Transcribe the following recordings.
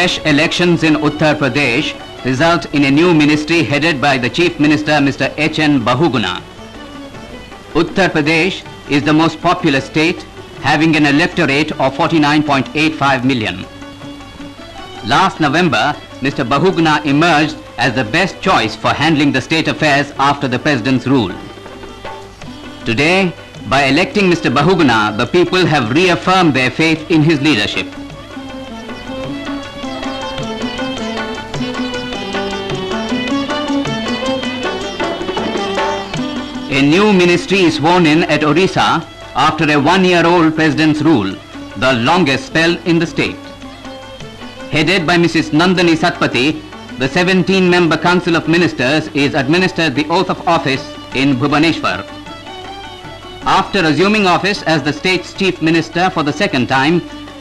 fresh elections in Uttar Pradesh result in a new ministry headed by the Chief Minister Mr. H.N. Bahuguna. Uttar Pradesh is the most populous state, having an electorate of 49.85 million. Last November, Mr. Bahuguna emerged as the best choice for handling the state affairs after the President's rule. Today, by electing Mr. Bahuguna, the people have reaffirmed their faith in his leadership. A new ministry is sworn in at Orissa after a one-year-old President's rule, the longest spell in the state. Headed by Mrs. Nandini Satpathy, the 17-member Council of Ministers is administered the oath of office in Bhubaneswar. After assuming office as the state's Chief Minister for the second time,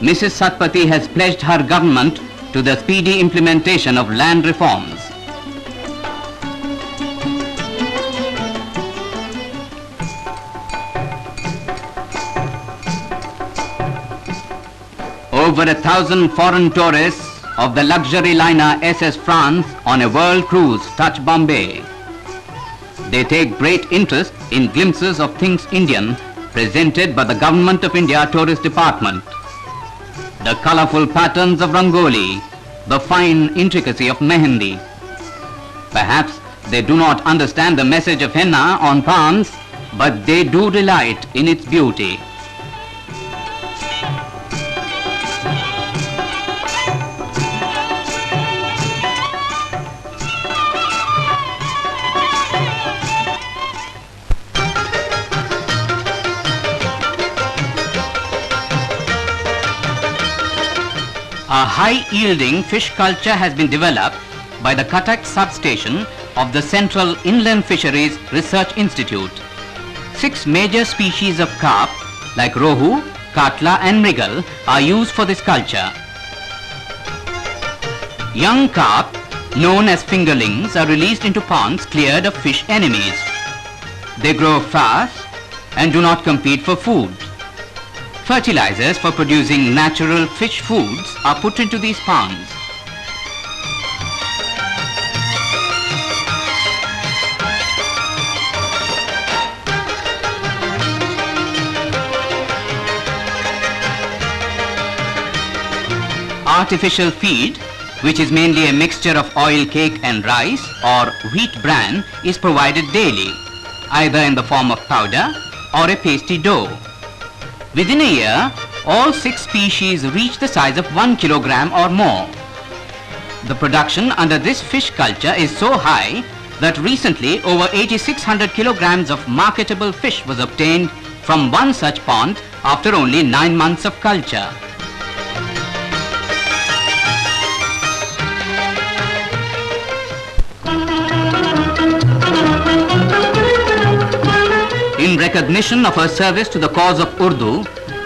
Mrs. Satpathy has pledged her government to the speedy implementation of land reforms. Over 1,000 foreign tourists of the luxury liner SS France on a world cruise touch Bombay. They take great interest in glimpses of things Indian presented by the Government of India Tourist Department. The colorful patterns of Rangoli, the fine intricacy of Mehendi. Perhaps they do not understand the message of henna on palms, but they do delight in its beauty. A high-yielding fish culture has been developed by the Cuttack substation of the Central Inland Fisheries Research Institute. 6 major species of carp like rohu, katla and mrigal are used for this culture. Young carp, known as fingerlings, are released into ponds cleared of fish enemies. They grow fast and do not compete for food. Fertilizers for producing natural fish foods are put into these ponds. Artificial feed, which is mainly a mixture of oil cake and rice or wheat bran, is provided daily, either in the form of powder or a pasty dough. Within a year, all 6 species reach the size of 1 kilogram or more. The production under this fish culture is so high that recently over 8,600 kilograms of marketable fish was obtained from one such pond after only 9 months of culture. In recognition of her service to the cause of Urdu,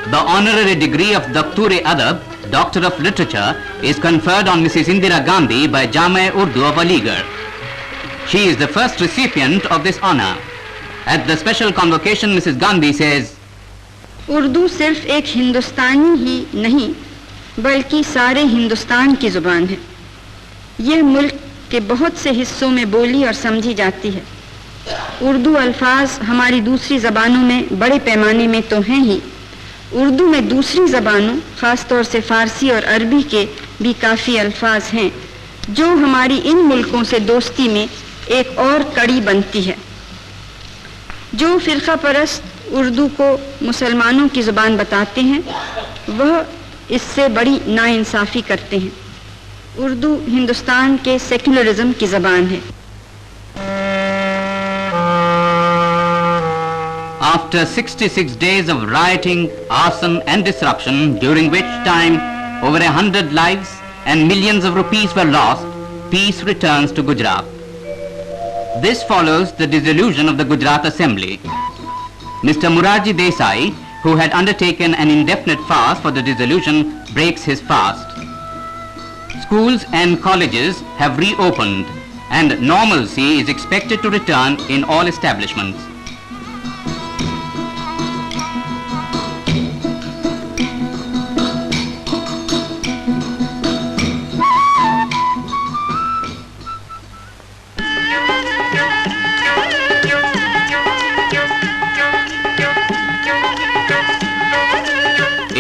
the honorary degree of Doctor-e-Adab, Doctor of Literature, is conferred on Mrs. Indira Gandhi by Jamia Urdu of Aligarh. She is the first recipient of this honor. At the special convocation, Mrs. Gandhi says, Urdu सिर्फ एक हिंदुस्तानी ही नहीं बल्कि सारे हिंदुस्तान की ज़ुबान है। यह मुल्क के बहुत से हिस्सों में बोली और समझी जाती है। उर्दू अल्फाज हमारी दूसरी ज़बानों में बड़े पैमाने में तो हैं ही, उर्दू में दूसरी ज़बानों ख़ास तौर से फ़ारसी और अरबी के भी काफ़ी अल्फाज हैं जो हमारी इन मुल्कों से दोस्ती में एक और कड़ी बनती है। जो फ़िरक़ा परस्त उर्दू को मुसलमानों की ज़बान बताते हैं वह इससे बड़ी नाइंसाफ़ी करते हैं। उर्दू हिंदुस्तान के सेक्युलरिज़म की ज़बान है। After 66 days of rioting, arson and disruption, during which time over 100 lives and millions of rupees were lost, peace returns to Gujarat. This follows the dissolution of the Gujarat Assembly. Mr. Morarji Desai, who had undertaken an indefinite fast for the dissolution, breaks his fast. Schools and colleges have reopened and normalcy is expected to return in all establishments.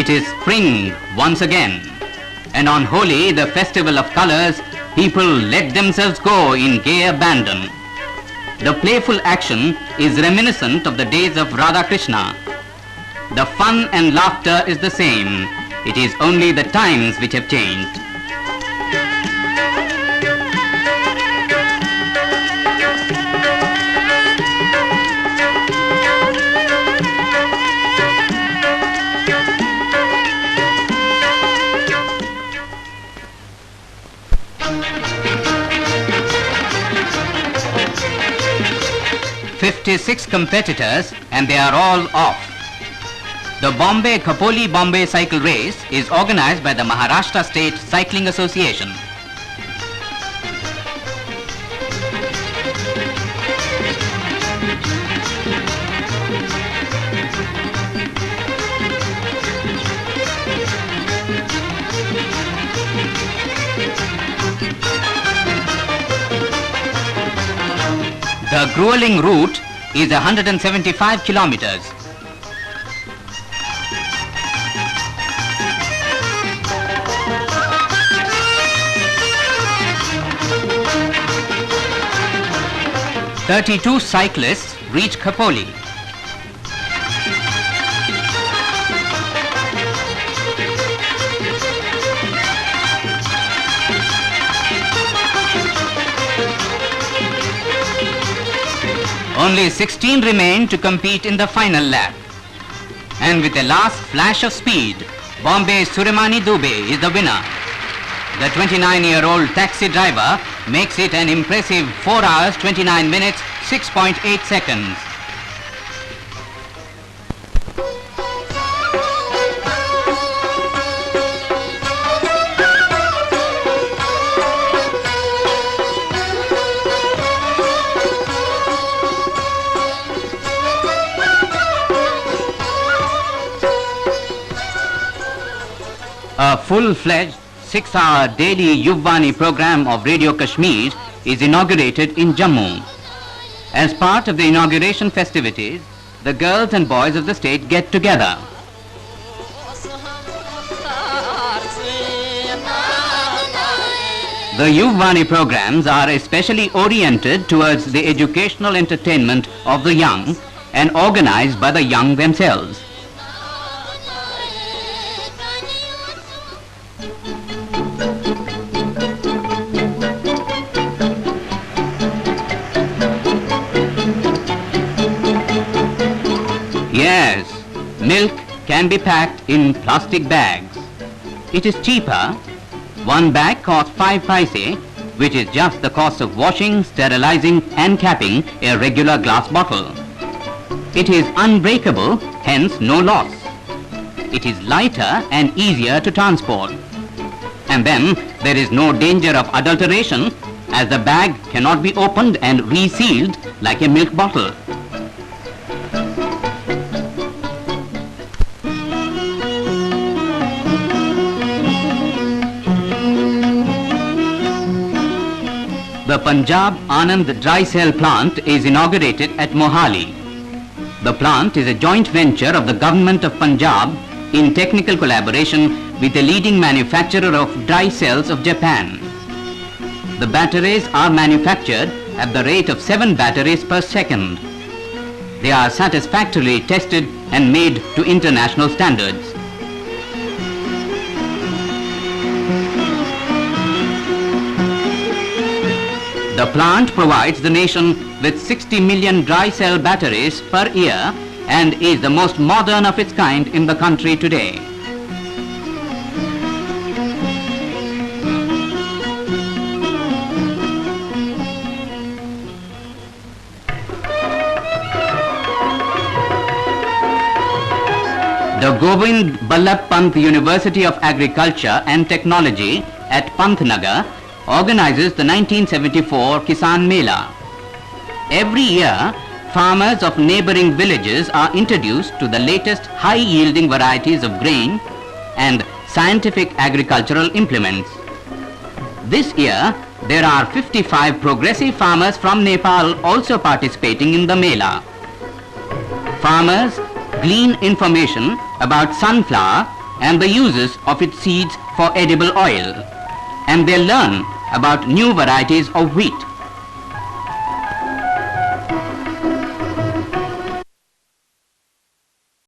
It is spring once again, and on Holi, the festival of colors, people let themselves go in gay abandon. The playful action is reminiscent of the days of Radha Krishna. The fun and laughter is the same. It is only the times which have changed. "56 competitors and they are all off." The Bombay Khopoli cycle race is organized by the Maharashtra State Cycling Association. The grueling route is 175 kilometers. "32 cyclists reach Khopoli. Only 16 remain to compete in the final lap. And with a last flash of speed, Bombay's Suremani Dubey is the winner. The 29-year-old taxi driver makes it an impressive 4 hours, 29 minutes, 6.8 seconds. A full-fledged 6-hour daily Yuvvani program of Radio Kashmir is inaugurated in Jammu. As part of the inauguration festivities, the girls and boys of the state get together. The Yuvvani programs are especially oriented towards the educational entertainment of the young and organized by the young themselves. Yes, milk can be packed in plastic bags. It is cheaper. One bag costs 5 paise, which is just the cost of washing, sterilizing and capping a regular glass bottle. It is unbreakable, hence no loss. It is lighter and easier to transport. And then there is no danger of adulteration, as the bag cannot be opened and resealed like a milk bottle. The Punjab Anand Dry Cell Plant is inaugurated at Mohali. The plant is a joint venture of the Government of Punjab in technical collaboration with a leading manufacturer of dry cells of Japan. The batteries are manufactured at the rate of 7 batteries per second. They are satisfactorily tested and made to international standards. The plant provides the nation with 60 million dry cell batteries per year and is the most modern of its kind in the country today. The Govind Ballabh Pant University of Agriculture and Technology at Pantnagar organizes the 1974 Kisan Mela. Every year, farmers of neighboring villages are introduced to the latest high-yielding varieties of grain and scientific agricultural implements. This year, there are 55 progressive farmers from Nepal also participating in the Mela. Farmers glean information about sunflower and the uses of its seeds for edible oil. And they learn about new varieties of wheat